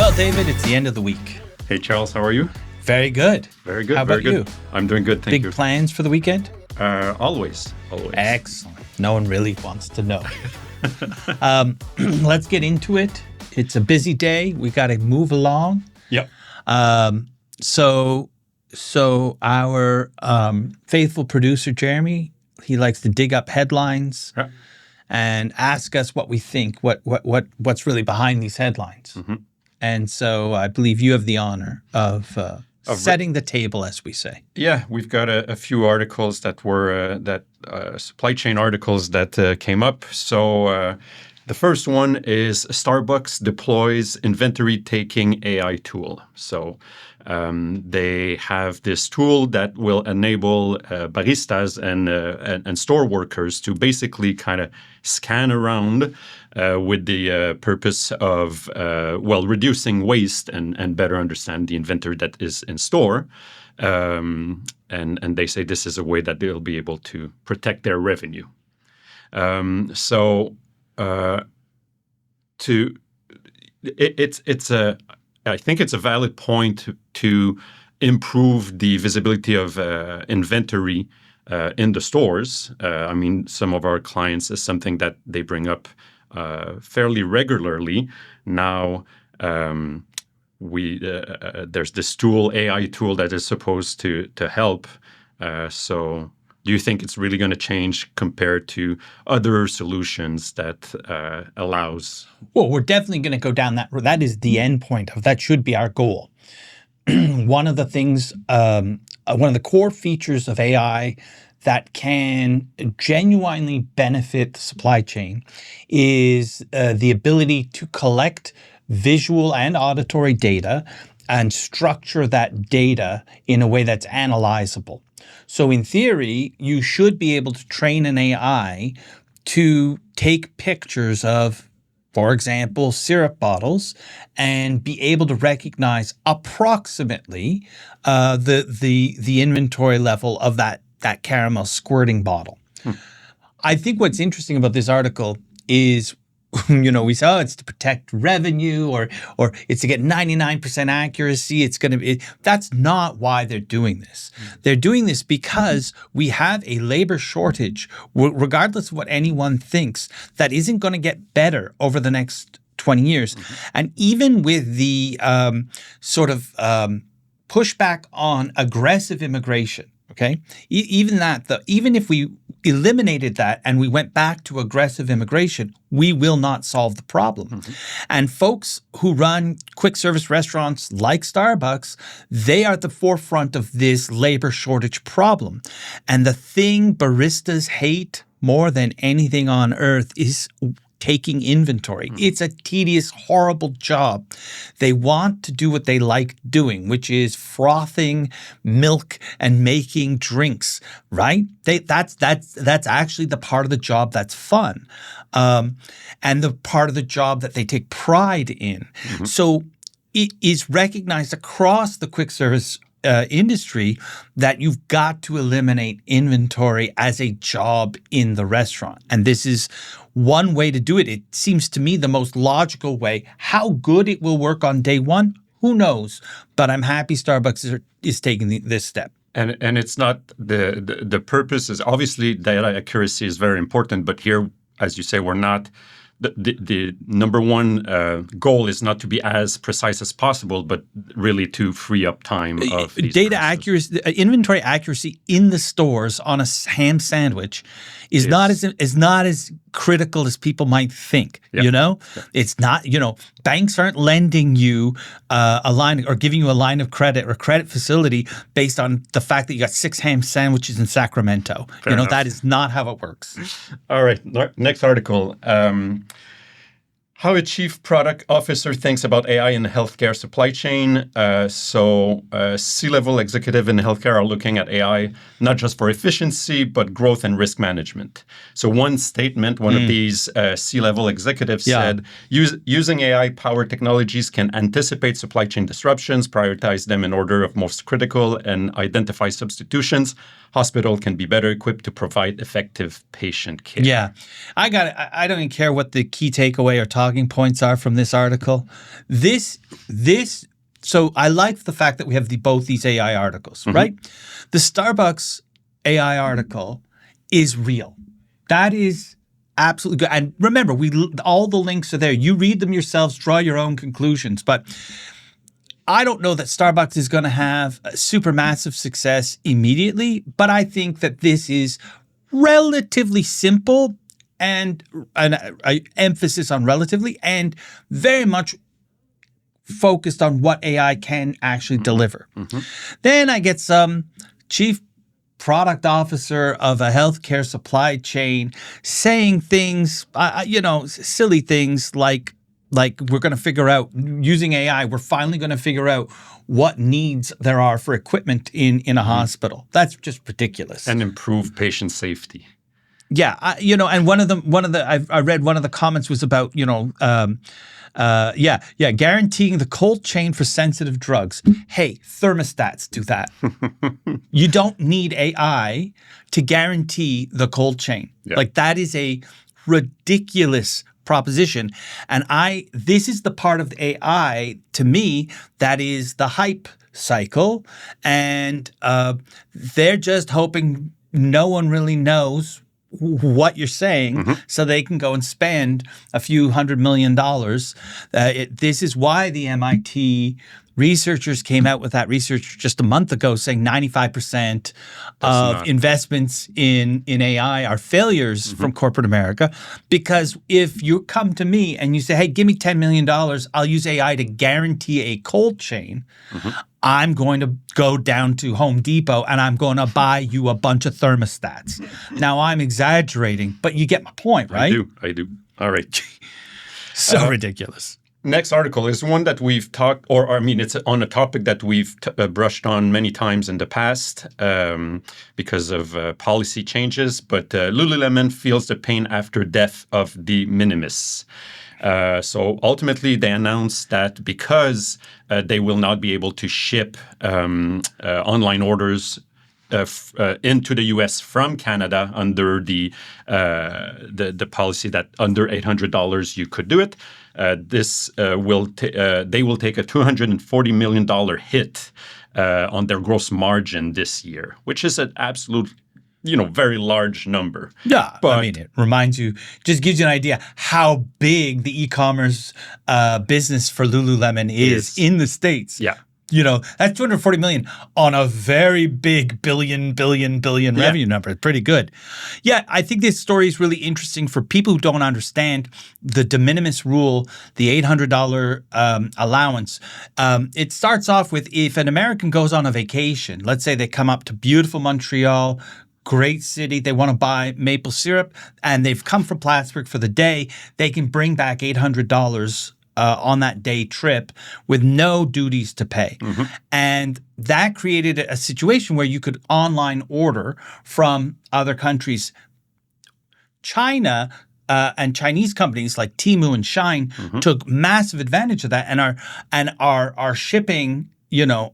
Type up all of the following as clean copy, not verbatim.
Well, David, it's the end of the week. Hey, Charles, how are you? Very good. Very good. How about very you? good. I'm doing good, thank you. Big plans for the weekend? Always. Excellent. No one really wants to know. Let's get into it. It's a busy day. We got to move along. Yep. So our faithful producer, Jeremy, he likes to dig up headlines and ask us what we think, what's really behind these headlines. Mm-hmm. And so I believe you have the honor of setting the table, as we say. Yeah, we've got a few articles that were supply chain articles that came up. So the first one is Starbucks deploys inventory taking AI tool. So they have this tool that will enable baristas and store workers to basically kind of scan around with the purpose of, reducing waste and better understand the inventory that is in store. And they say this is a way that they'll be able to protect their revenue. I think it's a valid point to improve the visibility of inventory in the stores. I mean, some of our clients is something that they bring up fairly regularly. Now, there's this tool, AI tool, that is supposed to help. So do you think it's really going to change compared to other solutions that allows? Well, we're definitely going to go down that road. That is the end point of that should be our goal. One of the things, one of the core features of AI that can genuinely benefit the supply chain is the ability to collect visual and auditory data and structure that data in a way that's analyzable. So in theory, you should be able to train an AI to take pictures of, for example, syrup bottles and be able to recognize approximately the inventory level of that caramel squirting bottle. I think what's interesting about this article is, we saw it's to protect revenue or it's to get 99% accuracy. That's not why they're doing this. They're doing this because we have a labor shortage, regardless of what anyone thinks, that isn't going to get better over the next 20 years. And even with the pushback on aggressive immigration, okay, even if we eliminated that and we went back to aggressive immigration, we will not solve the problem. And folks who run quick service restaurants like Starbucks, they are at the forefront of this labor shortage problem. And the thing baristas hate more than anything on earth is taking inventory. It's a tedious, horrible job. They want to do what they like doing, which is frothing milk and making drinks, right? That's actually the part of the job that's fun, and the part of the job that they take pride in. So it is recognized across the quick service industry that you've got to eliminate inventory as a job in the restaurant. And this is one way to do it. It seems to me the most logical way. How good it will work on day one, who knows? But I'm happy Starbucks is taking this step. And it's not the purpose is obviously data accuracy is very important, but here, as you say, we're not. The number one goal is not to be as precise as possible, but really to free up time of these data accuracy, inventory accuracy in the stores on a ham sandwich is not as critical as people might think. It's not. Banks aren't lending you a line or giving you a line of credit or credit facility based on the fact that you got 6 ham sandwiches in Sacramento. Fair enough. That is not how it works. All right, next article. How a chief product officer thinks about AI in the healthcare supply chain. C-level executive in healthcare are looking at AI not just for efficiency, but growth and risk management. So one statement, one of these C-level executives said, using AI-powered technologies can anticipate supply chain disruptions, prioritize them in order of most critical, and identify substitutions. hospital can be better equipped to provide effective patient care. Yeah, I don't even care what the key takeaway or talking points are from this article. So I like the fact that we have both these AI articles, right? The Starbucks AI article is real. That is absolutely good. And remember, all the links are there. You read them yourselves, draw your own conclusions. But I don't know that Starbucks is going to have a supermassive success immediately, but I think that this is relatively simple and emphasis on relatively and very much focused on what AI can actually deliver. Then I get some chief product officer of a healthcare supply chain saying things, silly things like we're going to figure out using AI, we're finally going to figure out what needs there are for equipment in a hospital. That's just ridiculous. And improve patient safety. Yeah, and I read one of the comments was about guaranteeing the cold chain for sensitive drugs. Hey, thermostats do that. You don't need AI to guarantee the cold chain. Yeah. Like that is a ridiculous proposition. And this is the part of the AI to me that is the hype cycle. And they're just hoping no one really knows what you're saying so they can go and spend a few $100 million. This is why the MIT researchers came out with that research just a month ago saying 95% of investments in AI are failures from corporate America. Because if you come to me and you say, hey, give me $10 million, I'll use AI to guarantee a cold chain. I'm going to go down to Home Depot and I'm going to buy you a bunch of thermostats. Now, I'm exaggerating, but you get my point, right? I do. All right. So ridiculous. Next article is one that we've talked, it's on a topic that we've brushed on many times in the past because of policy changes. But Lululemon feels the pain after death of de minimis. So ultimately, they announced that because they will not be able to ship online orders into the U.S. from Canada under the policy that under $800 you could do it. They will take a $240 million hit on their gross margin this year, which is an absolute, very large number. Yeah, but it reminds you, just gives you an idea how big the e-commerce business for Lululemon is in the States. Yeah. That's 240 million on a very big billion revenue number. It's pretty good. Yeah, I think this story is really interesting for people who don't understand the de minimis rule, the $800 allowance. It starts off with if an American goes on a vacation, let's say they come up to beautiful Montreal, great city, they want to buy maple syrup, and they've come from Plattsburgh for the day, they can bring back $800 on that day trip with no duties to pay. And that created a situation where you could online order from other countries. China and Chinese companies like Temu and Shine took massive advantage of that and are shipping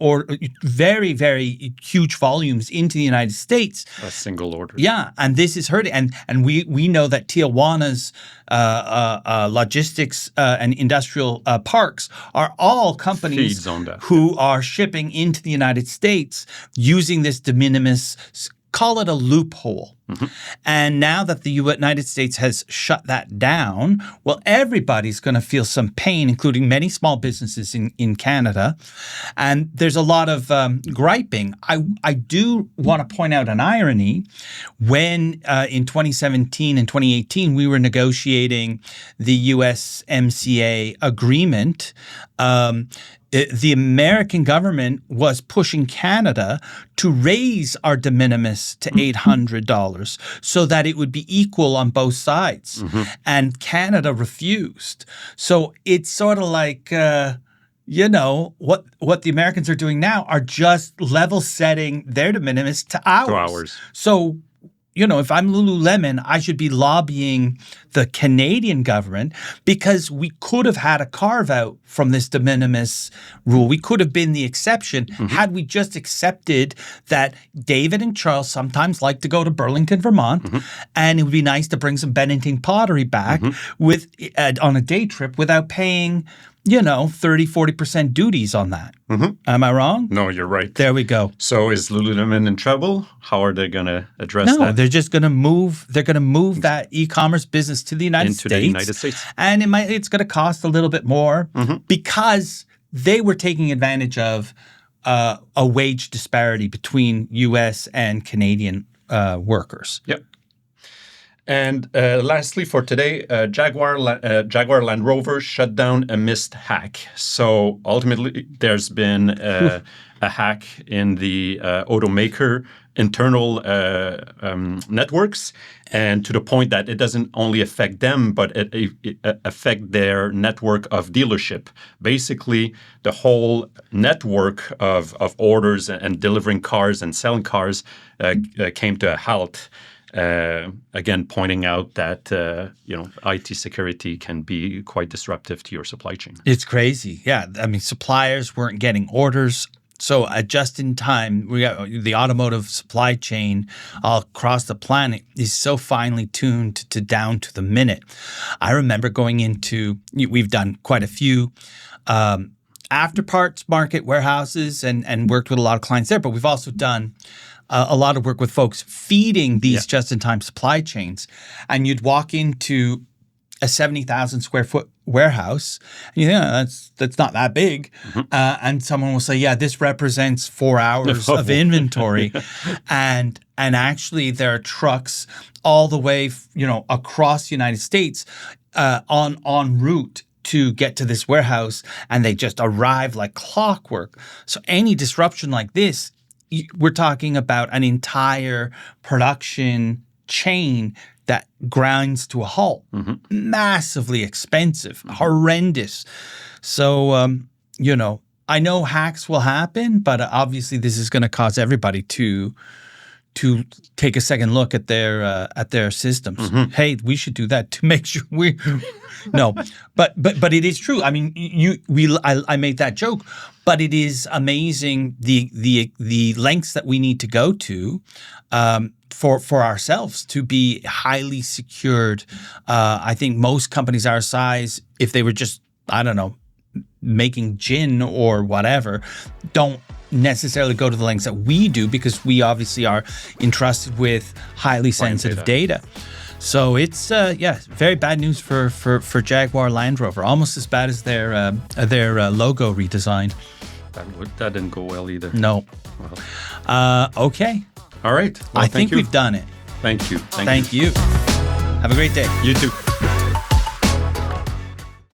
or very, very huge volumes into the United States. A single order. Yeah, and this is hurting. And we know that Tijuana's logistics and industrial parks are all companies who are shipping into the United States using this de minimis, call it a loophole. And now that the United States has shut that down, well, everybody's going to feel some pain, including many small businesses in Canada. And there's a lot of griping. I do want to point out an irony. When in 2017 and 2018, we were negotiating the USMCA agreement, the American government was pushing Canada to raise our de minimis to $800 so that it would be equal on both sides. And Canada refused. So it's sort of like, what the Americans are doing now are just level setting their de minimis to ours. So, if I'm Lululemon, I should be lobbying the Canadian government, because we could have had a carve out from this de minimis rule. We could have been the exception had we just accepted that David and Charles sometimes like to go to Burlington, Vermont, and it would be nice to bring some Bennington pottery back with on a day trip without paying, 30-40% duties on that. Am I wrong? No, you're right. There we go. So is Lululemon in trouble? How are they going to address No, that? they're just going to move. They're going to move that e-commerce business to the United States. The United States. And it's going to cost a little bit more because they were taking advantage of a wage disparity between U.S. and Canadian workers. Yep. And lastly, for today, Jaguar Land Rover shut down a missed hack. So ultimately, there's been a hack in the automaker internal networks, and to the point that it doesn't only affect them, but it affect their network of dealership. Basically, the whole network of orders and delivering cars and selling cars came to a halt. Again, pointing out that IT security can be quite disruptive to your supply chain. It's crazy. Yeah. I mean, suppliers weren't getting orders. So just in time, we got the automotive supply chain all across the planet is so finely tuned to down to the minute. I remember going into, we've done quite a few after parts market warehouses and worked with a lot of clients there, but we've also done a lot of work with folks feeding these just-in-time supply chains. And you'd walk into a 70,000 square foot warehouse, and you think, that's not that big. And someone will say, yeah, this represents 4 hours of inventory. And actually there are trucks all the way, across the United States en route to get to this warehouse, and they just arrive like clockwork. So any disruption like this, we're talking about an entire production chain that grinds to a halt. Massively expensive, horrendous. So, I know hacks will happen, but obviously this is going to cause everybody to take a second look at their systems. Hey, we should do that to make sure we. No, but it is true. I mean, I made that joke, but it is amazing the lengths that we need to go to for ourselves to be highly secured. I think most companies our size, if they were just, I don't know, making gin or whatever, don't necessarily go to the lengths that we do, because we obviously are entrusted with highly sensitive data. So it's very bad news for Jaguar Land Rover. Almost as bad as their logo redesign. That didn't go well either. No. Well. Okay. All right. Well, I think we've done it. Thank you. Thank you. Have a great day. You too.